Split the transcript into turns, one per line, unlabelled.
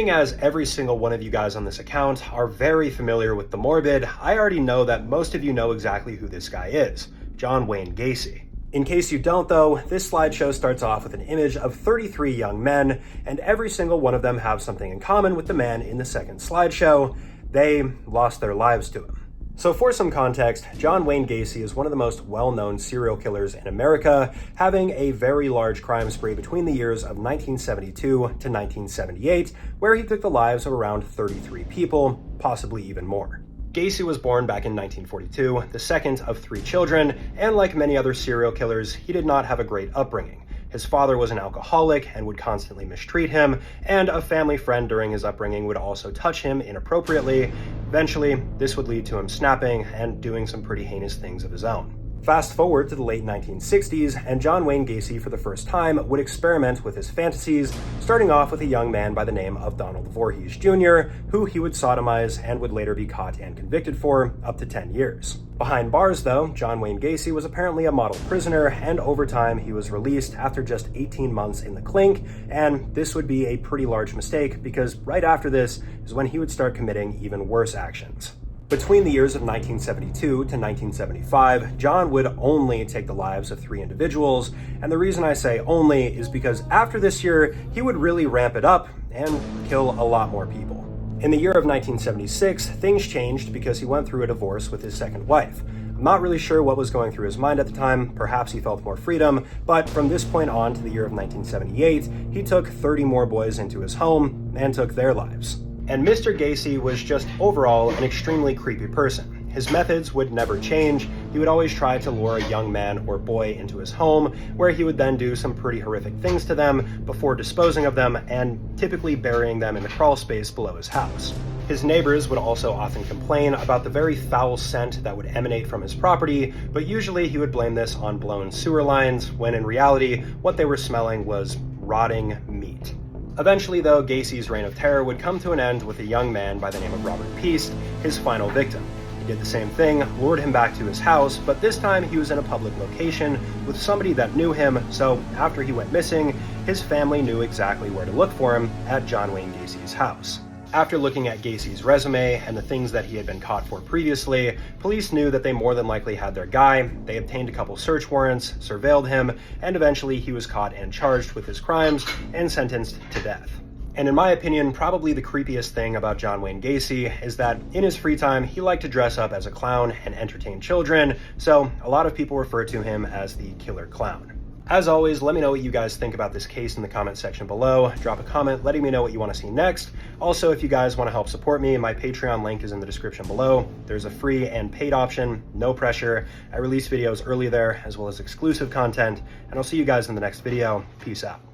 seeing as every single one of you guys on this account are very familiar with the morbid, I already know that most of you know exactly who this guy is, John Wayne Gacy. In case you don't though, this slideshow starts off with an image of 33 young men, and every single one of them have something in common with the man in the second slideshow. They lost their lives to him. So for some context, John Wayne Gacy is one of the most well-known serial killers in America, having a very large crime spree between the years of 1972 to 1978, where he took the lives of around 33 people, possibly even more. Gacy was born back in 1942, the second of 3 children, and like many other serial killers, he did not have a great upbringing. His father was an alcoholic and would constantly mistreat him, and a family friend during his upbringing would also touch him inappropriately. Eventually, this would lead to him snapping and doing some pretty heinous things of his own. Fast forward to the late 1960s, and John Wayne Gacy for the first time would experiment with his fantasies, starting off with a young man by the name of Donald Vorhees Jr., who he would sodomize and would later be caught and convicted for up to 10 years. Behind bars though, John Wayne Gacy was apparently a model prisoner, and over time he was released after just 18 months in the clink, and this would be a pretty large mistake because right after this is when he would start committing even worse actions. Between the years of 1972 to 1975, John would only take the lives of 3 individuals, and the reason I say only is because after this year, he would really ramp it up and kill a lot more people. In the year of 1976, things changed because he went through a divorce with his second wife. I'm not really sure what was going through his mind at the time, perhaps he felt more freedom, but from this point on to the year of 1978, he took 30 more boys into his home and took their lives. And Mr. Gacy was just overall an extremely creepy person. His methods would never change. He would always try to lure a young man or boy into his home, where he would then do some pretty horrific things to them before disposing of them and typically burying them in the crawl space below his house. His neighbors would also often complain about the very foul scent that would emanate from his property, but usually he would blame this on blown sewer lines, when in reality, what they were smelling was rotting meat. Eventually though, Gacy's reign of terror would come to an end with a young man by the name of Robert Peast, his final victim. He did the same thing, lured him back to his house, but this time he was in a public location with somebody that knew him, so after he went missing, his family knew exactly where to look for him at John Wayne Gacy's house. After looking at Gacy's resume and the things that he had been caught for previously, police knew that they more than likely had their guy. They obtained a couple search warrants, surveilled him, and eventually he was caught and charged with his crimes and sentenced to death. And in my opinion, probably the creepiest thing about John Wayne Gacy is that in his free time, he liked to dress up as a clown and entertain children, so a lot of people refer to him as the Killer Clown. As always, let me know what you guys think about this case in the comment section below. Drop a comment letting me know what you want to see next. Also, if you guys want to help support me, my Patreon link is in the description below. There's a free and paid option, no pressure. I release videos early there, as well as exclusive content, and I'll see you guys in the next video. Peace out.